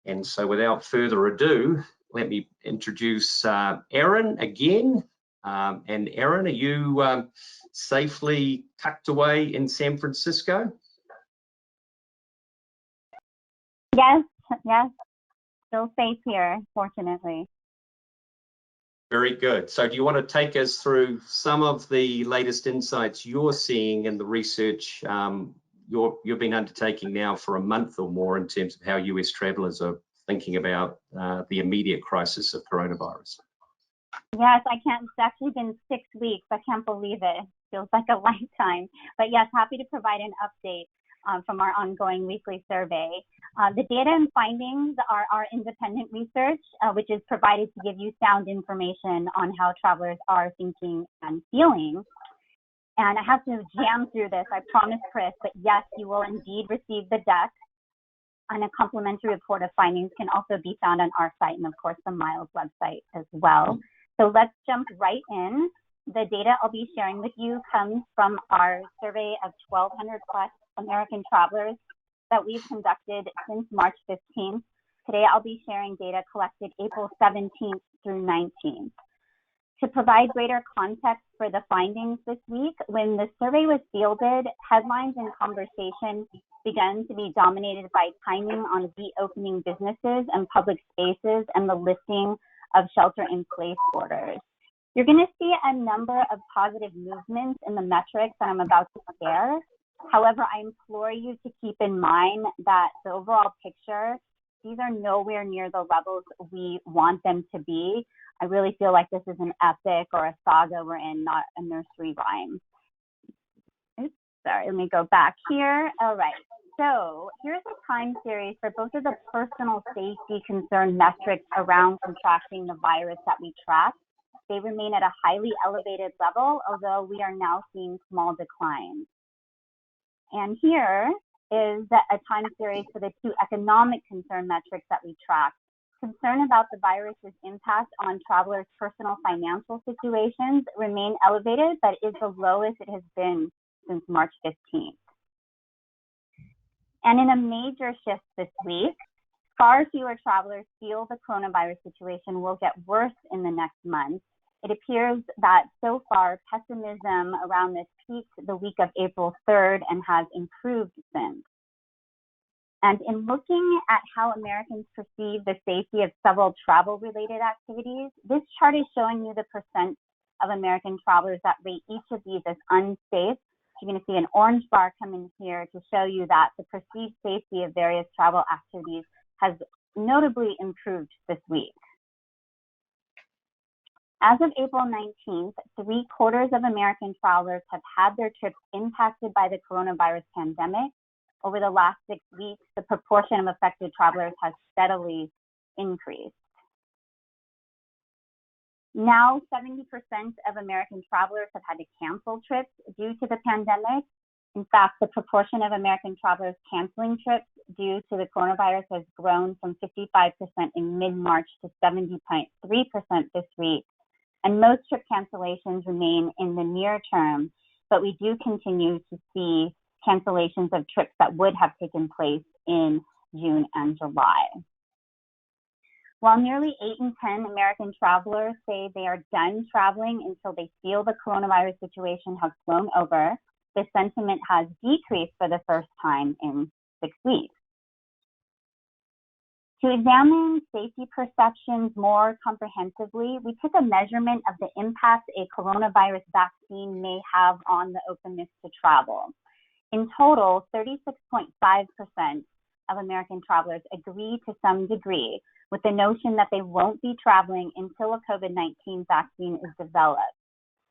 And so without further ado, let me introduce Erin again. And Erin, are you safely tucked away in San Francisco? Yes, still safe here, fortunately. Very good. So do you want to take us through some of the latest insights you're seeing in the research you've been undertaking now for a month or more in terms of how US travelers are thinking about the immediate crisis of coronavirus? Yes, it's actually been 6 weeks. I can't believe it. Feels like a lifetime. But yes, happy to provide an update from our ongoing weekly survey. The data and findings are our independent research, which is provided to give you sound information on how travelers are thinking and feeling. And I have to jam through this, I promise, Chris, but yes, you will indeed receive the deck. And a complimentary report of findings can also be found on our site and, of course, the Miles website as well. So let's jump right in. The data I'll be sharing with you comes from our survey of 1,200 plus American travelers that we've conducted since March 15th. Today, I'll be sharing data collected April 17th through 19th. To provide greater context for the findings this week, when the survey was fielded, headlines and conversation began to be dominated by timing on reopening businesses and public spaces and the lifting of shelter-in-place orders. You're going to see a number of positive movements in the metrics that I'm about to share. However, I implore you to keep in mind that the overall picture, these are nowhere near the levels we want them to be. I really feel like this is an epic or a saga we're in, not a nursery rhyme. Oops, sorry, let me go back here. All right, so here's a time series for both of the personal safety concern metrics around contracting the virus that we track. They remain at a highly elevated level, although we are now seeing small declines. And here is a time series for the two economic concern metrics that we track. Concern about the virus's impact on travelers' personal financial situations remain elevated, but is the lowest it has been since March 15th. And in a major shift this week, far fewer travelers feel the coronavirus situation will get worse in the next month. It appears that so far, pessimism around this peaked the week of April 3rd and has improved since. And in looking at how Americans perceive the safety of several travel-related activities, this chart is showing you the percent of American travelers that rate each of these as unsafe. You're going to see an orange bar come in here to show you that the perceived safety of various travel activities has notably improved this week. As of April 19th, 3/4 of American travelers have had their trips impacted by the coronavirus pandemic. Over the last 6 weeks, the proportion of affected travelers has steadily increased. Now, 70% of American travelers have had to cancel trips due to the pandemic. In fact, the proportion of American travelers canceling trips due to the coronavirus has grown from 55% in mid-March to 70.3% this week. And most trip cancellations remain in the near term, but we do continue to see cancellations of trips that would have taken place in June and July. While nearly 8 in 10 American travelers say they are done traveling until they feel the coronavirus situation has blown over, the sentiment has decreased for the first time in 6 weeks. To examine safety perceptions more comprehensively, we took a measurement of the impact a coronavirus vaccine may have on the openness to travel. In total, 36.5% of American travelers agree to some degree with the notion that they won't be traveling until a COVID-19 vaccine is developed.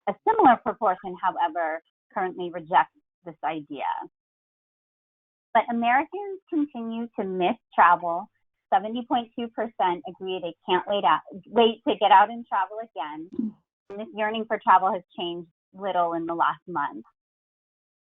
A similar proportion, however, currently rejects this idea. But Americans continue to miss travel. 70.2% agree they can't wait to get out and travel again. And this yearning for travel has changed little in the last month.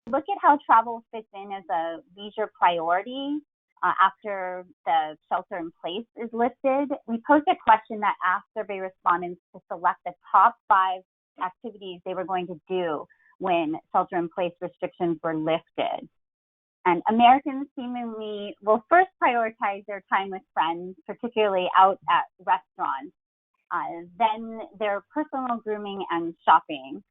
Look at how travel fits in as a leisure priority after the shelter in place is lifted. We posed a question that asked survey respondents to select the top 5 activities they were going to do when shelter in place restrictions were lifted. And Americans seemingly will first prioritize their time with friends, particularly out at restaurants, then their personal grooming and shopping.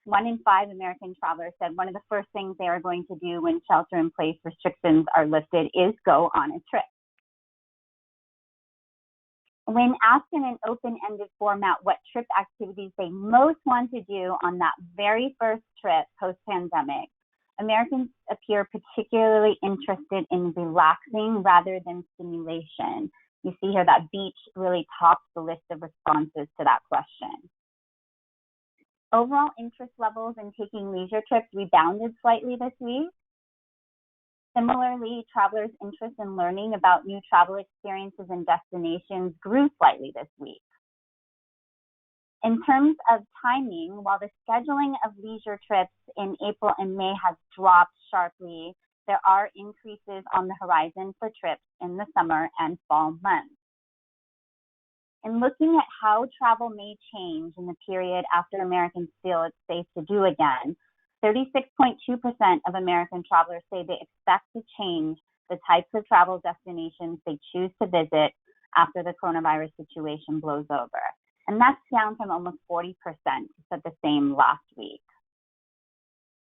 1 in 5 American travelers said one of the first things they are going to do when shelter-in-place restrictions are lifted is go on a trip. When asked in an open-ended format what trip activities they most want to do on that very first trip post-pandemic, Americans appear particularly interested in relaxing rather than stimulation. You see here that beach really tops the list of responses to that question. Overall interest levels in taking leisure trips rebounded slightly this week. Similarly, travelers' interest in learning about new travel experiences and destinations grew slightly this week. In terms of timing, while the scheduling of leisure trips in April and May has dropped sharply, there are increases on the horizon for trips in the summer and fall months. In looking at how travel may change in the period after Americans feel it's safe to do again, 36.2% of American travelers say they expect to change the types of travel destinations they choose to visit after the coronavirus situation blows over. And that's down from almost 40% said the same last week.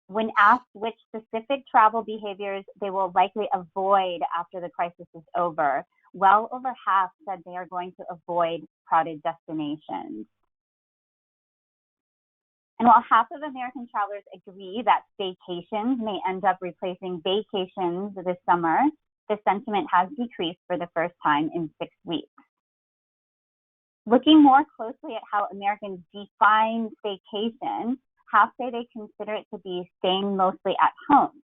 When asked which specific travel behaviors they will likely avoid after the crisis is over, well over half said they are going to avoid crowded destinations. And while half of American travelers agree that staycations may end up replacing vacations this summer, the sentiment has decreased for the first time in 6 weeks. Looking more closely at how Americans define staycation, half say they consider it to be staying mostly at home.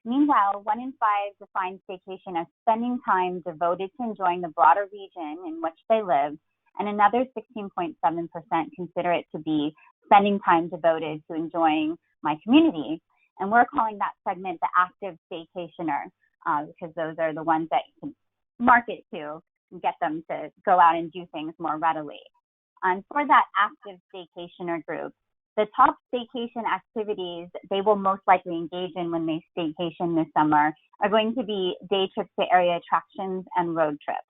Meanwhile, 1 in 5 define staycation as spending time devoted to enjoying the broader region in which they live, and another 16.7% consider it to be spending time devoted to enjoying my community. And we're calling that segment the active staycationer because those are the ones that you can market to and get them to go out and do things more readily. And for that active staycationer group, the top staycation activities they will most likely engage in when they staycation this summer are going to be day trips to area attractions and road trips.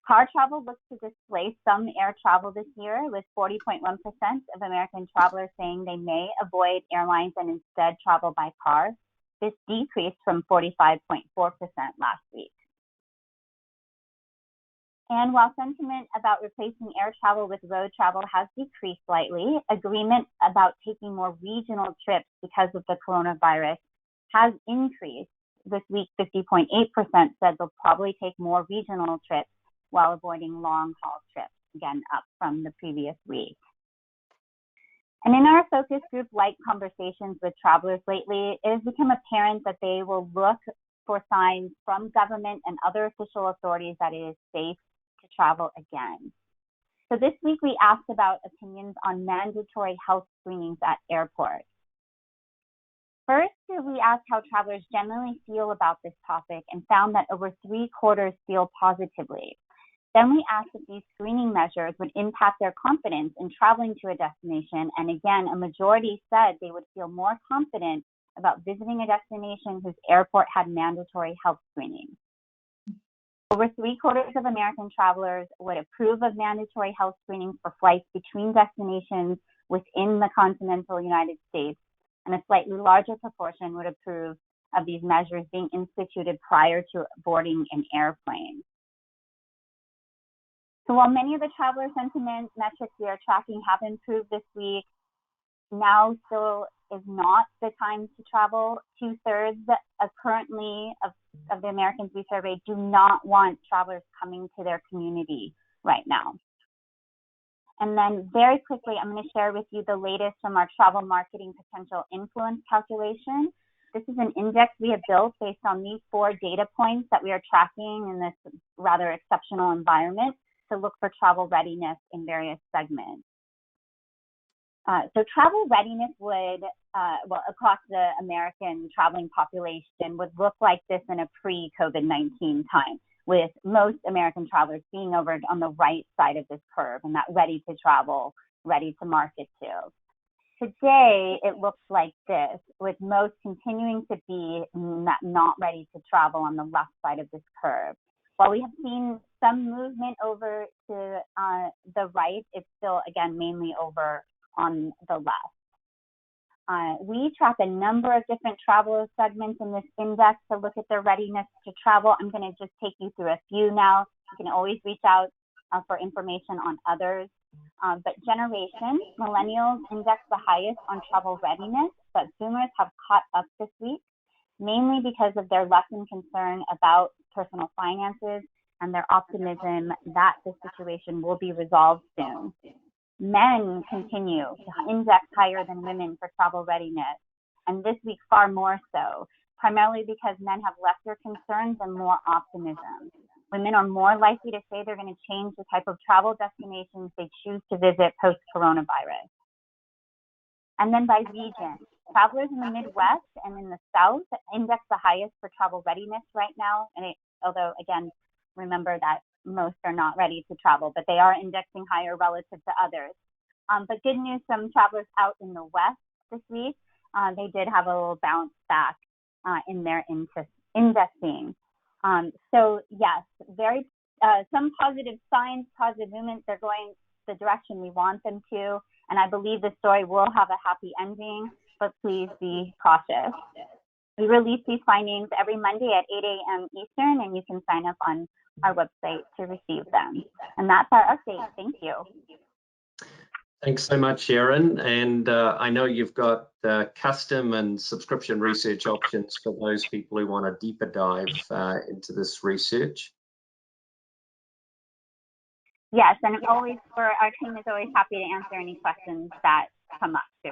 Car travel looks to displace some air travel this year, with 40.1% of American travelers saying they may avoid airlines and instead travel by car. This decreased from 45.4% last week. And while sentiment about replacing air travel with road travel has decreased slightly, agreement about taking more regional trips because of the coronavirus has increased. This week, 50.8% said they'll probably take more regional trips while avoiding long-haul trips, again, up from the previous week. And in our focus group like conversations with travelers lately, it has become apparent that they will look for signs from government and other official authorities that it is safe to travel again. So this week we asked about opinions on mandatory health screenings at airports. First, we asked how travelers generally feel about this topic and found that over 3/4 feel positively. Then we asked if these screening measures would impact their confidence in traveling to a destination, and again, a majority said they would feel more confident about visiting a destination whose airport had mandatory health screenings. Over 3/4 of American travelers would approve of mandatory health screenings for flights between destinations within the continental United States, and a slightly larger proportion would approve of these measures being instituted prior to boarding an airplane. So while many of the traveler sentiment metrics we are tracking have improved this week, now still is not the time to travel. 2/3 currently of the Americans we surveyed do not want travelers coming to their community right now. And then very quickly, I'm going to share with you the latest from our travel marketing potential influence calculation. This is an index we have built based on these 4 data points that we are tracking in this rather exceptional environment to look for travel readiness in various segments. So travel readiness would, across the American traveling population would look like this in a pre-COVID-19 time, with most American travelers being over on the right side of this curve and that ready to travel, ready to market to. today it looks like this, with most continuing to be not ready to travel on the left side of this curve. While we have seen some movement over to the right, it's still, again, mainly over on the left. We track a number of different traveler segments in this index to look at their readiness to travel. I'm going to just take you through a few now. You can always reach out for information on others. But generation, millennials index the highest on travel readiness, but boomers have caught up this week, mainly because of their lessened concern about personal finances and their optimism that the situation will be resolved soon. Men continue to index higher than women for travel readiness, and this week far more so, primarily because men have lesser concerns and more optimism. Women are more likely to say they're going to change the type of travel destinations they choose to visit post-coronavirus. And then by region, travelers in the Midwest and in the South index the highest for travel readiness right now. And although, again, remember that most are not ready to travel, but they are indexing higher relative to others. But good news from travelers out in the West this week, they did have a little bounce back in their indexing. So yes, very some positive signs, positive movements. They're going the direction we want them to, and I believe the story will have a happy ending, but please be cautious. We release these findings every Monday at 8 a.m. Eastern, and you can sign up on our website to receive them. And that's our update. Thank you. Thanks so much, Erin. And I know you've got custom and subscription research options for those people who want a deeper dive into this research. Yes, and always our team is always happy to answer any questions that come up too.